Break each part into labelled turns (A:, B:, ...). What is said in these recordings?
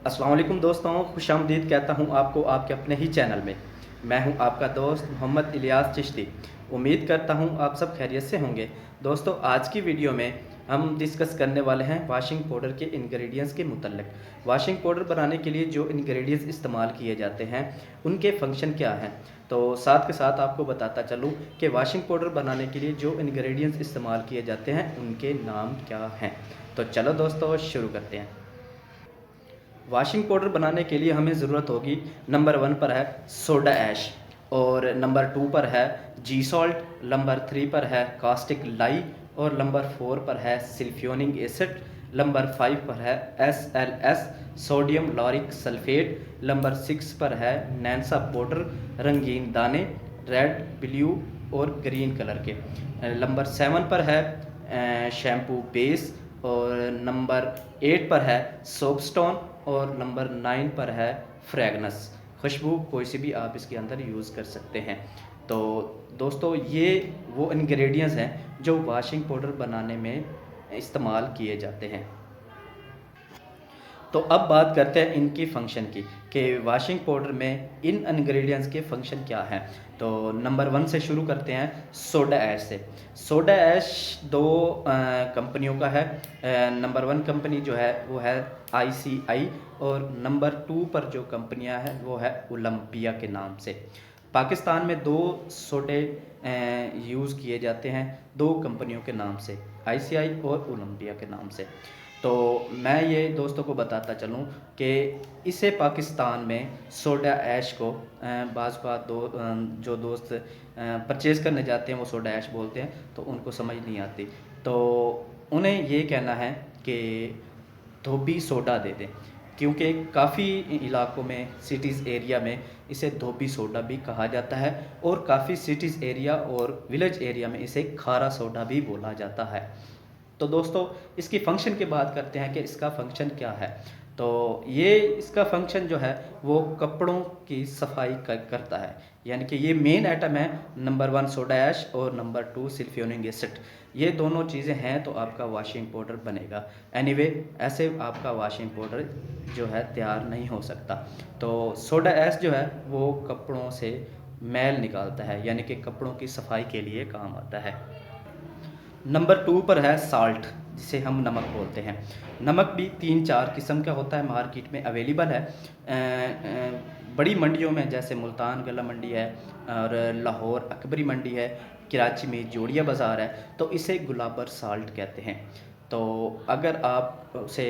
A: अस्सलाम वालेकुम दोस्तों, खुशामदीद कहता हूँ आपको आपके अपने ही चैनल में। मैं हूँ आपका दोस्त मोहम्मद इलियास चिश्ती। उम्मीद करता हूँ आप सब खैरियत से होंगे। दोस्तों, आज की वीडियो में हम डिस्कस करने वाले हैं वाशिंग पाउडर के इंग्रेडिएंट्स के मुतल्लिक। वाशिंग पाउडर बनाने के लिए जो इंग्रेडिएंट्स इस्तेमाल किए जाते हैं उनके फंक्शन क्या हैं। तो साथ के साथ आपको बताता चलूँ कि वाशिंग पाउडर बनाने के लिए जो इंग्रेडिएंट्स इस्तेमाल किए जाते हैं उनके नाम क्या हैं। तो चलो दोस्तों, शुरू करते हैं। वाशिंग पाउडर बनाने के लिए हमें ज़रूरत होगी, नंबर 1 पर है सोडा ऐश, और नंबर 2 पर है जी सॉल्ट, नंबर 3 पर है कास्टिक लाई, और नंबर 4 पर है सिल्फ्योनिक एसिड, नंबर 5 पर है SLS sodium lauric sulphate, number 6 पर है नैंसा पाउडर रंगीन दाने रेड ब्लू और ग्रीन कलर के, नंबर 7 पर है शैम्पू बेस, और नंबर 8 पर है सोप स्टोन, और नंबर 9 पर है फ्रेगनेंस खुशबू। कोई सी भी आप इसके अंदर यूज़ कर सकते हैं। तो दोस्तों, ये वो इंग्रेडिएंट्स हैं जो वाशिंग पाउडर बनाने में इस्तेमाल किए जाते हैं। तो अब बात करते हैं इनकी फ़ंक्शन की, कि वाशिंग पाउडर में इन इंग्रेडिएंट्स के फ़ंक्शन क्या हैं। तो नंबर 1 से शुरू करते हैं, सोडा ऐश से। सोडा ऐश दो कंपनियों का है। नंबर 1 कंपनी जो है वो है ICI, और नंबर 2 पर जो कंपनियां हैं वो है ओलंपिया के नाम से। पाकिस्तान में दो सोडे यूज़ किए जाते हैं, दो कंपनियों के नाम से, ICI और ओलंपिया के नाम से। तो मैं ये दोस्तों को बताता चलूँ कि इसे पाकिस्तान में सोडा ऐश को बाज़ बात जो दोस्त परचेज़ करने जाते हैं वो सोडा ऐश बोलते हैं, तो उनको समझ नहीं आती। तो उन्हें ये कहना है कि धोबी सोडा दे दें, क्योंकि काफ़ी इलाकों में सिटीज़ एरिया में इसे धोबी सोडा भी कहा जाता है, और काफ़ी सिटीज़ एरिया और विलेज एरिया में इसे खारा सोडा भी बोला जाता है। तो दोस्तों, इसकी फ़ंक्शन की बात करते हैं कि इसका फ़ंक्शन क्या है। तो ये इसका फ़ंक्शन जो है वो कपड़ों की सफाई करता है, यानी कि ये मेन आइटम है। नंबर 1 सोडा ऐश और नंबर 2 सिल्फ्योनिक एसिड, ये दोनों चीज़ें हैं तो आपका वाशिंग पाउडर बनेगा। एनीवे, ऐसे आपका वाशिंग पाउडर जो है तैयार नहीं हो सकता। तो सोडा ऐश जो है वो कपड़ों से मैल निकालता है, यानी कि कपड़ों की सफाई के लिए काम आता है। नंबर 2 पर है साल्ट, जिसे हम नमक बोलते हैं। नमक भी 3-4 किस्म का होता है, मार्केट में अवेलेबल है। बड़ी मंडियों में जैसे मुल्तान गला मंडी है, और लाहौर अकबरी मंडी है, कराची में जोड़िया बाज़ार है, तो इसे गुलाबर साल्ट कहते हैं। तो अगर आप उसे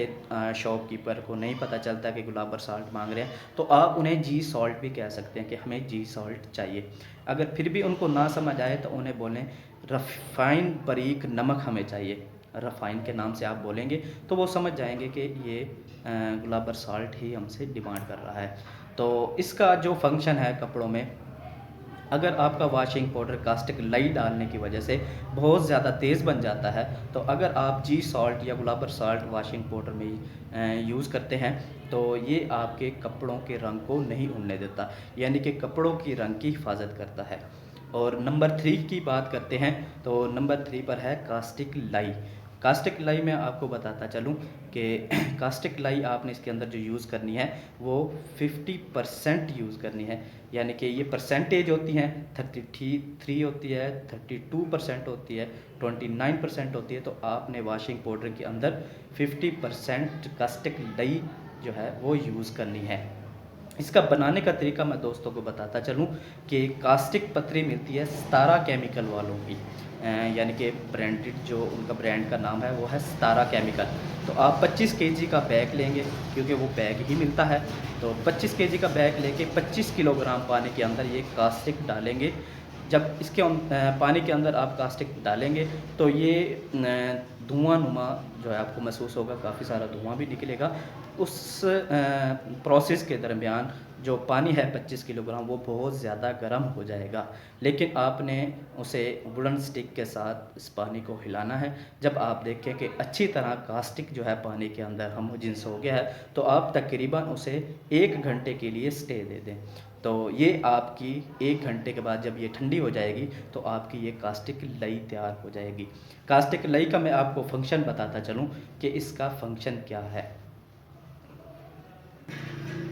A: शॉपकीपर को नहीं पता चलता कि गुलाबर साल्ट मांग रहे हैं, तो आप उन्हें जी सॉल्ट भी कह सकते हैं कि हमें जी सॉल्ट चाहिए। अगर फिर भी उनको ना समझ आए तो उन्हें बोलें रफ़ाइन बारीक नमक हमें चाहिए। रफ़ाइन के नाम से आप बोलेंगे तो वो समझ जाएंगे कि ये गुलाबर साल्ट ही हमसे डिमांड कर रहा है। तो इसका जो फंक्शन है कपड़ों में, अगर आपका वाशिंग पाउडर कास्टिक लाई डालने की वजह से बहुत ज़्यादा तेज़ बन जाता है, तो अगर आप जी सॉल्ट या गुलाबर साल्ट वाशिंग पाउडर में यूज़ करते हैं, तो ये आपके कपड़ों के रंग को नहीं उड़ने देता, यानी कि कपड़ों की रंग की हिफाजत करता है। और नंबर 3 की बात करते हैं, तो नंबर 3 पर है कास्टिक लाई। कास्टिक लाई में आपको बताता चलूँ कि कास्टिक लाई आपने इसके अंदर जो यूज़ करनी है वो 50% यूज़ करनी है, यानी कि ये परसेंटेज होती हैं, 33 होती है, 32% होती है, 29% होती है। तो आपने वाशिंग पाउडर के अंदर 50% कास्टिक लाई जो है वो यूज़ करनी है। इसका बनाने का तरीका मैं दोस्तों को बताता चलूँ कि कास्टिक पत्थरी मिलती है सतारा केमिकल वालों की, यानी कि ब्रांडेड जो उनका ब्रांड का नाम है वो है सतारा केमिकल। तो आप 25 केजी का बैग लेंगे, क्योंकि वो बैग ही मिलता है। तो 25 केजी का बैग लेके 25 किलोग्राम पानी के अंदर ये कास्टिक डालेंगे। जब इसके पानी के अंदर आप कास्टिक डालेंगे तो ये धुआं नुमा जो है आपको महसूस होगा, काफ़ी सारा धुआं भी निकलेगा। उस प्रोसेस के दरमियान जो पानी है 25 किलोग्राम वो बहुत ज़्यादा गर्म हो जाएगा, लेकिन आपने उसे वुडन स्टिक के साथ इस पानी को हिलाना है। जब आप देखें कि अच्छी तरह कास्टिक जो है पानी के अंदर होमोजेनियस हो गया है, तो आप तकरीबन उसे 1 घंटे के लिए स्टे दे दें। तो ये आपकी 1 घंटे के बाद जब ये ठंडी हो जाएगी तो आपकी ये कास्टिक लई तैयार हो जाएगी। कास्टिक लई का मैं आपको फंक्शन बताता चलूँ कि इसका फंक्शन क्या है।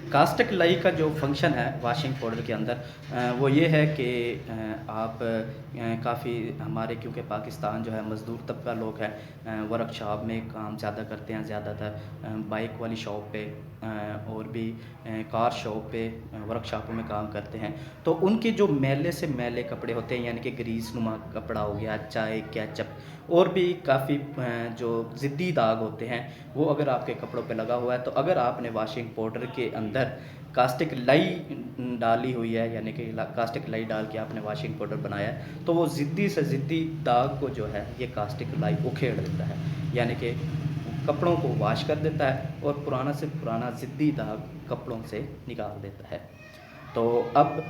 A: कास्टिक लाई का जो फंक्शन है वॉशिंग पाउडर के अंदर वो ये है कि आप काफ़ी हमारे क्योंकि पाकिस्तान जो है मज़दूर तबका लोग हैं, वर्कशॉप में काम ज़्यादा करते हैं ज़्यादातर, बाइक वाली शॉप पे और भी कार शॉप पे वर्कशॉपों में काम करते हैं। तो उनके जो मैले से मैले कपड़े होते हैं यानी कि ग्रीस नुमा कपड़ा हो गया, चाय केचप और भी काफ़ी जो ज़िद्दी दाग होते हैं वो अगर आपके कपड़ों पे लगा हुआ है, तो अगर आपने वॉशिंग पाउडर के अंदर कास्टिक लाई डाली हुई है यानी कि कास्टिक लाई डाल के आपने वॉशिंग पाउडर बनाया है, तो वो ज़िद्दी से ज़िद्दी दाग को जो है ये कास्टिक लाई उखेड़ देता है, यानी कि कपड़ों को वॉश कर देता है और पुराना से पुराना ज़िद्दी दाग कपड़ों से निकाल देता है। तो अब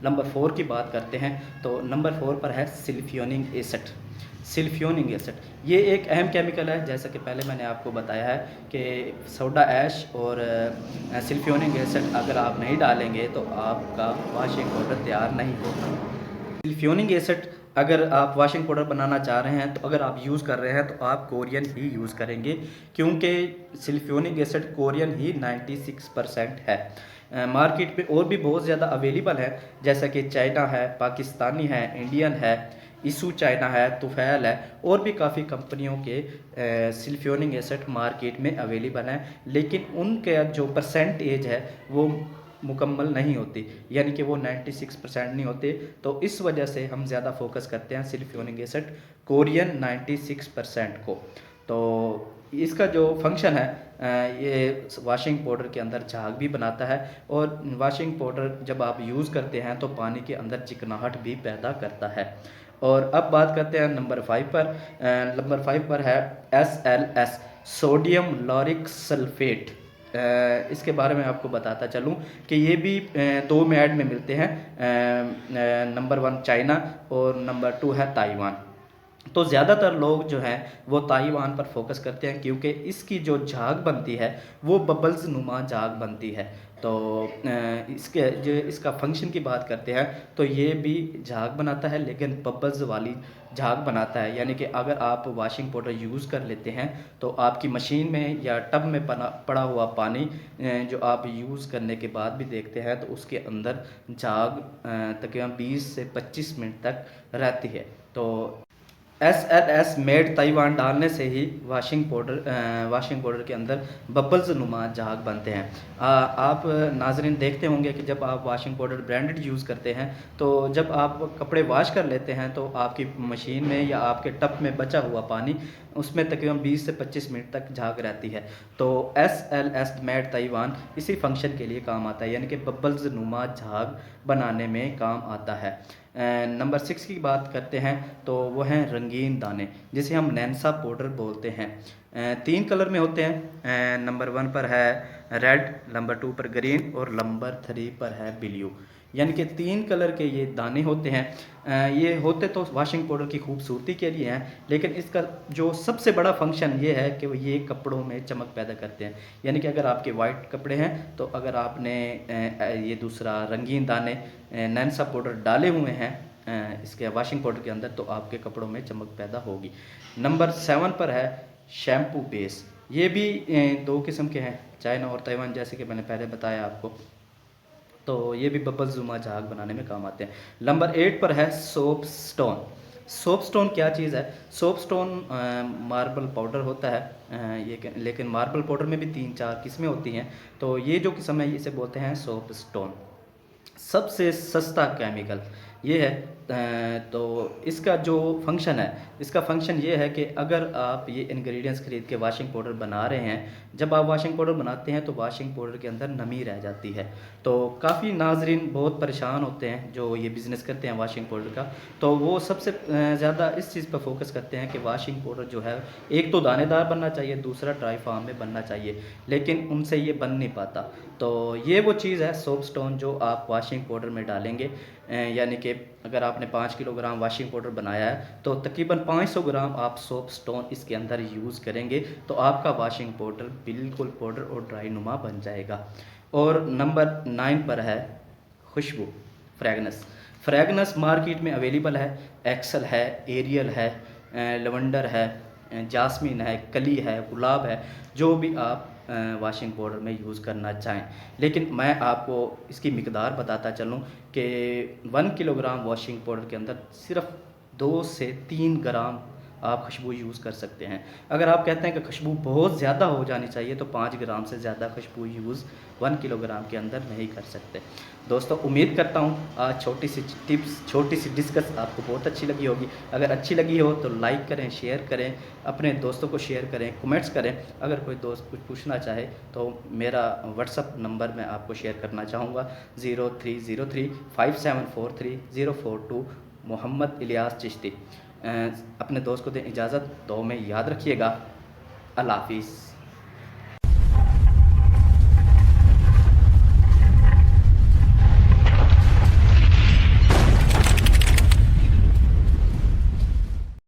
A: नंबर 4 की बात करते हैं। तो नंबर 4 पर है सिल्फियोनिक एसिड। सिल्फियोनिक एसिड ये एक अहम केमिकल है, जैसा कि पहले मैंने आपको बताया है कि सोडा ऐश और सिल्फियोनिक एसिड अगर आप नहीं डालेंगे तो आपका वॉशिंग पाउडर तैयार नहीं होगा। सिल्फियोनिक एसिड अगर आप वॉशिंग पाउडर बनाना चाह रहे हैं, तो अगर आप यूज़ कर रहे हैं तो आप कोरियन ही यूज़ करेंगे, क्योंकि सिल्फियोनिक एसिड कोरियन ही 96% है। मार्केट पे और भी बहुत ज़्यादा अवेलेबल है, जैसा कि चाइना है, पाकिस्तानी है, इंडियन है, इशू चाइना है, तुफैल है और भी काफ़ी कंपनियों के सिल्फियोनिक एसिड मार्केट में अवेलेबल हैं, लेकिन उनका जो परसेंटेज है वो मुकम्मल नहीं होती, यानी कि वो 96% नहीं होते। तो इस वजह से हम ज़्यादा फोकस करते हैं सिल्फियोनिक एसिड कोरियन 96% को। तो इसका जो फंक्शन है ये वॉशिंग पाउडर के अंदर झाग भी बनाता है और वॉशिंग पाउडर जब आप यूज़ करते हैं तो पानी के अंदर चिकनाहट भी पैदा करता है। और अब बात करते हैं नंबर 5 पर। नंबर 5 पर है SLS सोडियम लॉरिक सल्फेट। इसके बारे में आपको बताता चलूँ कि ये भी 2 मैड में मिलते हैं। नंबर 1 चाइना और नंबर 2 है ताइवान। तो ज़्यादातर लोग जो हैं वो ताइवान पर फोकस करते हैं, क्योंकि इसकी जो झाग बनती है वो बबल्स नुमा झाग बनती है। तो इसके जो इसका फंक्शन की बात करते हैं तो ये भी झाग बनाता है, लेकिन बबल्स वाली झाग बनाता है, यानी कि अगर आप वॉशिंग पाउडर यूज़ कर लेते हैं तो आपकी मशीन में या टब में पड़ा हुआ पानी जो आप यूज़ करने के बाद भी देखते हैं तो उसके अंदर झाग तकरीबन 20 से 25 मिनट तक रहती है। तो SLS मेड ताइवान डालने से ही वॉशिंग पाउडर के अंदर बबल्स नुमा झाग बनते हैं। आप नाजरीन देखते होंगे कि जब आप वॉशिंग पाउडर ब्रांडेड यूज़ करते हैं तो जब आप कपड़े वॉश कर लेते हैं तो आपकी मशीन में या आपके टब में बचा हुआ पानी उसमें तकरीबन 20 से 25 मिनट तक झाग रहती है। तो SLS मेड ताइवान इसी फंक्शन के लिए काम आता है, यानी कि बबल्स नुमा झाग बनाने में काम आता है। नंबर 6 की बात करते हैं तो वो हैं रंगीन दाने, जिसे हम नैन्सा पाउडर बोलते हैं। 3 कलर में होते हैं। नंबर 1 पर है रेड, नंबर 2 पर ग्रीन और नंबर 3 पर है ब्लू, यानी कि 3 कलर के ये दाने होते हैं। ये होते तो वॉशिंग पाउडर की खूबसूरती के लिए हैं, लेकिन इसका जो सबसे बड़ा फंक्शन ये है कि वो ये कपड़ों में चमक पैदा करते हैं, यानी कि अगर आपके वाइट कपड़े हैं तो अगर आपने ये दूसरा रंगीन दाने नैन्सा पाउडर डाले हुए हैं इसके वॉशिंग पाउडर के अंदर तो आपके कपड़ों में चमक पैदा होगी। नंबर 7 पर है शैम्पू बेस। ये भी 2 किस्म के हैं, चाइना और ताइवान, जैसे कि मैंने पहले बताया आपको। तो ये भी बबल जुमा झाग बनाने में काम आते हैं। नंबर 8 पर है सोप स्टोन। सोप स्टोन क्या चीज़ है? सोप स्टोन मार्बल पाउडर होता है, लेकिन मार्बल पाउडर में भी 3-4 किस्में होती हैं। तो ये जो किस्म है इसे बोलते हैं सोप स्टोन। सबसे सस्ता केमिकल ये है। तो इसका जो फंक्शन है, इसका फंक्शन ये है कि अगर आप ये इंग्रेडिएंट्स खरीद के वॉशिंग पाउडर बना रहे हैं, जब आप वॉशिंग पाउडर बनाते हैं तो वॉशिंग पाउडर के अंदर नमी रह जाती है। तो काफ़ी नाजरीन बहुत परेशान होते हैं जो ये बिज़नेस करते हैं वॉशिंग पाउडर का, तो वो सबसे ज़्यादा इस चीज़ पर फोकस करते हैं कि वॉशिंग पाउडर जो है एक तो दानेदार बनना चाहिए, दूसरा ड्राई फार्म में बनना चाहिए, लेकिन उनसे ये बन नहीं पाता। तो ये वो चीज़ है सोप स्टोन जो आप वॉशिंग पाउडर में डालेंगे, यानी कि अगर आपने 5 किलोग्राम वॉशिंग पाउडर बनाया है तो तकरीबन 500 ग्राम आप सोप स्टोन इसके अंदर यूज़ करेंगे, तो आपका वॉशिंग पाउडर बिल्कुल पाउडर और ड्राई नुमा बन जाएगा। और नंबर 9 पर है खुशबू, फ्रेगनेंस। फ्रेगनेंस मार्केट में अवेलेबल है, एक्सल है, एरियल है, लवेंडर है, जास्मिन है, कली है, गुलाब है। जो भी आप वॉशिंग पाउडर में यूज़ करना चाहें। लेकिन मैं आपको इसकी मिकदार बताता चलूँ कि 1 किलोग्राम वॉशिंग पाउडर के अंदर सिर्फ 2 से 3 ग्राम आप खुशबू यूज़ कर सकते हैं। अगर आप कहते हैं कि खुशबू बहुत ज़्यादा हो जानी चाहिए तो 5 ग्राम से ज़्यादा खुशबू यूज़ 1 किलोग्राम के अंदर नहीं कर सकते। दोस्तों, उम्मीद करता हूँ आज छोटी सी टिप्स, छोटी सी डिस्कस आपको बहुत अच्छी लगी होगी। अगर अच्छी लगी हो तो लाइक करें, शेयर करें, अपने दोस्तों को शेयर करें, कमेंट्स करें। अगर कोई दोस्त कुछ पूछना चाहे तो मेरा व्हाट्सअप नंबर मैं आपको शेयर करना चाहूँगा 03035743 042 मोहम्मद इलियास चिश्ती। अपने दोस्त को दें इजाज़त, तो में याद रखिएगा। अल्लाह हाफिज़।